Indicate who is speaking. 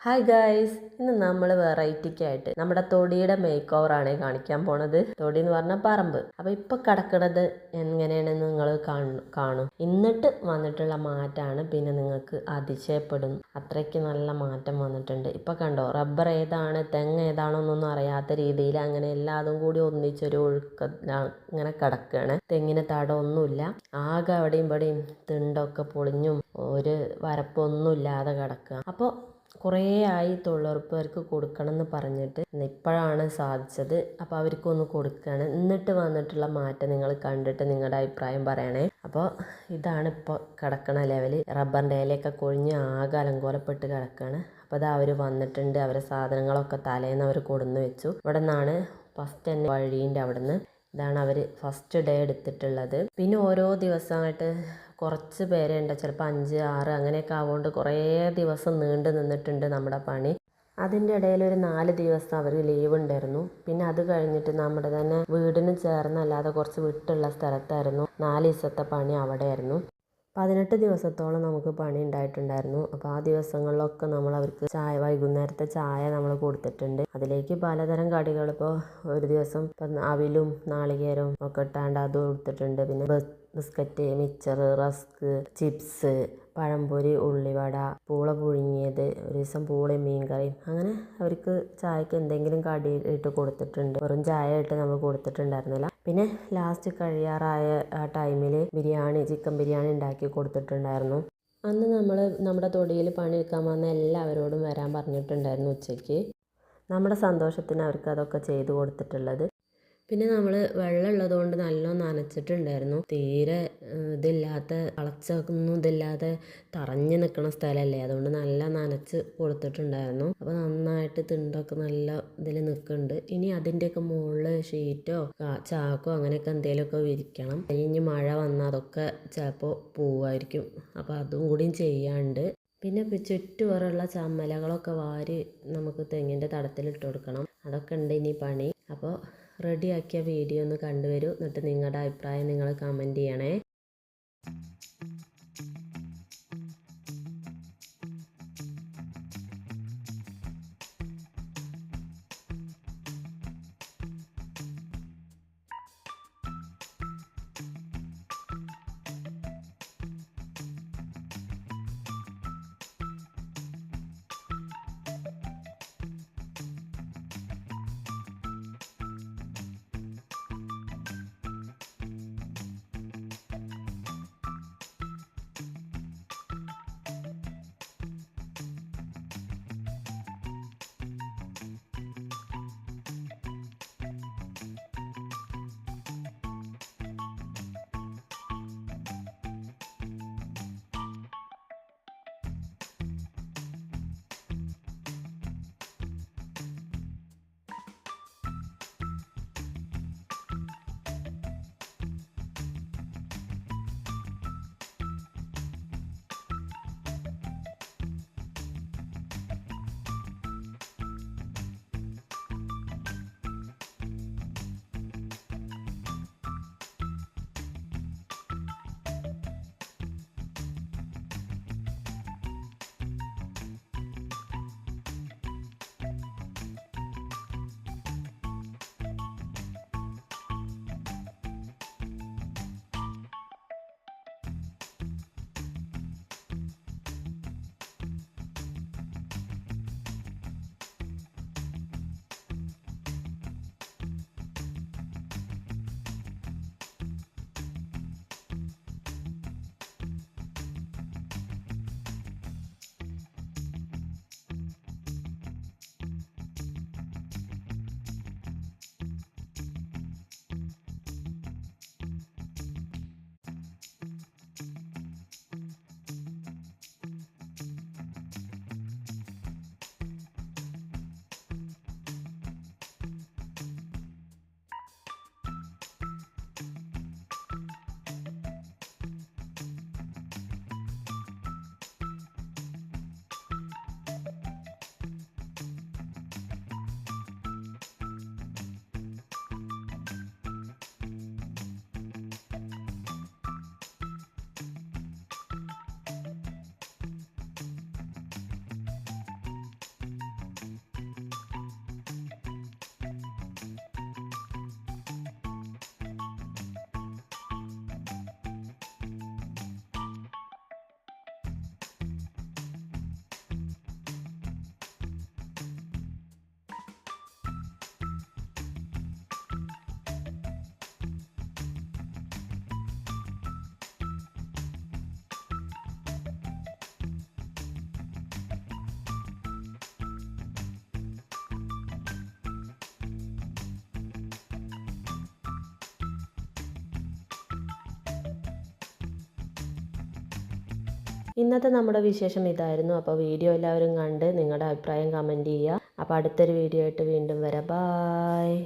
Speaker 1: Hi guys, ഇന്ന് നമ്മൾ വെറൈറ്റിക്കായിട്ട് നമ്മുടെ തൊടിയുടെ മേക്ക് ഓവറാണ് കാണിക്കാൻ പോണത്. തൊടി എന്ന് പറഞ്ഞാൽ പറമ്പ്. അപ്പോൾ ഇപ്പോൾ കിടക്കുന്നത് എങ്ങനെയാണെന്ന് നിങ്ങൾ കാണും. എന്നിട്ട് വന്നിട്ടുള്ള മാറ്റമാണ് പിന്നെ നിങ്ങൾക്ക് അതിശയപ്പെടും. അത്രയ്ക്ക് നല്ല മാറ്റം വന്നിട്ടുണ്ട്. ഇപ്പോൾ കണ്ടോ, റബ്ബർ ഏതാണ് തെങ്ങ് ഏതാണോന്നൊന്നും അറിയാത്ത രീതിയിൽ അങ്ങനെ എല്ലാതും കൂടി ഒന്നിച്ചൊരു ഒഴുക്ക ഇങ്ങനെ കിടക്കുകയാണ്. തെങ്ങിന് തടമൊന്നുമില്ല, ആകെ അവിടെയും ഇവിടെയും തിണ്ടൊക്കെ പൊളിഞ്ഞും ഒരു വരപ്പൊന്നുമില്ലാതെ കിടക്കുക. അപ്പോൾ കുറേ ആയി തൊഴിലുറപ്പുകാർക്ക് കൊടുക്കണം എന്ന് പറഞ്ഞിട്ട് ഇപ്പോഴാണ് സാധിച്ചത്. അപ്പോൾ അവർക്കൊന്ന് കൊടുക്കുകയാണ്. എന്നിട്ട് വന്നിട്ടുള്ള മാറ്റം നിങ്ങൾ കണ്ടിട്ട് നിങ്ങളുടെ അഭിപ്രായം പറയണേ. അപ്പോൾ ഇതാണ് ഇപ്പോൾ കിടക്കണ ലെവല്. റബ്ബറിൻ്റെ ഇലയൊക്കെ കൊഴിഞ്ഞ് ആകെ അലങ്കോലപ്പെട്ട് കിടക്കുകയാണ്. അപ്പോൾ അത് അവർ വന്നിട്ടുണ്ട്. അവരെ സാധനങ്ങളൊക്കെ തലേന്ന് അവർ കൊടുന്ന് വെച്ചു. ഇവിടെ നിന്നാണ് ഫസ്റ്റ് തന്നെ വഴീൻ്റെ അവിടെ നിന്ന്. ഇതാണ് അവർ ഫസ്റ്റ് ഡേ എടുത്തിട്ടുള്ളത്. പിന്നെ ഓരോ ദിവസമായിട്ട് കുറച്ച് പേരുണ്ട്, ചിലപ്പോൾ 5, 6 അങ്ങനെയൊക്കെ ആവുകൊണ്ട് കുറേ ദിവസം നീണ്ടു നിന്നിട്ടുണ്ട് നമ്മുടെ പണി. അതിൻ്റെ ഇടയിൽ ഒരു 4 ദിവസം അവർ ലീവ് ഉണ്ടായിരുന്നു. പിന്നെ അത് കഴിഞ്ഞിട്ട് നമ്മുടെ തന്നെ വീടിന് ചേർന്നല്ലാതെ കുറച്ച് വിട്ടുള്ള സ്ഥലത്തായിരുന്നു 4 ദിവസത്തെ പണി അവിടെയായിരുന്നു. 18 ദിവസത്തോളം നമുക്ക് പണി ഉണ്ടായിട്ടുണ്ടായിരുന്നു. അപ്പോൾ ആ ദിവസങ്ങളിലൊക്കെ നമ്മൾ അവർക്ക് വൈകുന്നേരത്തെ ചായ നമ്മൾ കൊടുത്തിട്ടുണ്ട്. അതിലേക്ക് പലതരം കടികൾ, ഇപ്പോൾ ഒരു ദിവസം അവിലും നാളികേരവും ഒക്കെ ഇട്ടാണ്ട് അത് കൊടുത്തിട്ടുണ്ട്. പിന്നെ ബിസ്ക്കറ്റ്, മിച്ചർ, റസ്ക്, ചിപ്സ്, പഴംപൊരി, ഉള്ളിവട, പൂള പുഴുങ്ങിയത്, ഒരു ദിവസം പൂളയും മീൻകറിയും, അങ്ങനെ അവർക്ക് ചായക്ക് എന്തെങ്കിലും കടി ഇട്ട് കൊടുത്തിട്ടുണ്ട്. വെറും ചായ ഇട്ട് നമ്മൾ കൊടുത്തിട്ടുണ്ടായിരുന്നില്ല. പിന്നെ ലാസ്റ്റ് കഴിയാറായ ആ ടൈമിൽ ചിക്കൻ ബിരിയാണി ഉണ്ടാക്കി കൊടുത്തിട്ടുണ്ടായിരുന്നു. അന്ന് നമ്മൾ നമ്മുടെ തൊടിയിൽ പണിയെടുക്കാൻ വന്ന എല്ലാവരോടും വരാൻ പറഞ്ഞിട്ടുണ്ടായിരുന്നു ഉച്ചയ്ക്ക്. നമ്മുടെ സന്തോഷത്തിന് അവർക്ക് അതൊക്കെ ചെയ്തു കൊടുത്തിട്ടുള്ളത്. പിന്നെ നമ്മൾ വെള്ളം ഉള്ളതുകൊണ്ട് നല്ലോണം നനച്ചിട്ടുണ്ടായിരുന്നു. തീരെ ഇതില്ലാത്ത വളച്ചൊന്നും ഇതില്ലാതെ തറഞ്ഞു നിൽക്കുന്ന സ്ഥലമല്ലേ, അതുകൊണ്ട് നല്ല നനച്ച് കൊടുത്തിട്ടുണ്ടായിരുന്നു. അപ്പോൾ നന്നായിട്ട് തിണ്ടൊക്കെ നല്ല ഇതിൽ നിൽക്കുന്നുണ്ട്. ഇനി അതിൻ്റെയൊക്കെ മുകളിൽ ഷീറ്റോ ചാക്കോ അങ്ങനെയൊക്കെ എന്തെങ്കിലുമൊക്കെ വിരിക്കണം. ഇനി മഴ വന്നാൽ അതൊക്കെ ചിലപ്പോൾ പോവായിരിക്കും. അപ്പോൾ അതും കൂടിയും ചെയ്യാണ്ട്. പിന്നെ ചുറ്റുവറുള്ള ചമ്മലകളൊക്കെ വാരി നമുക്ക് തെങ്ങിൻ്റെ തടത്തിലിട്ട് കൊടുക്കണം. അതൊക്കെ ഉണ്ട് ഇനി പണി. അപ്പോൾ റെഡിയാക്കിയ വീഡിയോ ഒന്ന് കണ്ടുവരൂ. എന്നിട്ട് നിങ്ങളുടെ അഭിപ്രായം നിങ്ങൾ കമൻറ്റ് ചെയ്യണേ. ഇന്നത്തെ നമ്മുടെ വിശേഷം ഇതായിരുന്നു. അപ്പോൾ വീഡിയോ എല്ലാവരും കണ്ട് നിങ്ങളുടെ അഭിപ്രായം കമൻറ്റ് ചെയ്യുക. അപ്പോൾ അടുത്തൊരു വീഡിയോ ആയിട്ട് വീണ്ടും വരാം. ബായ്.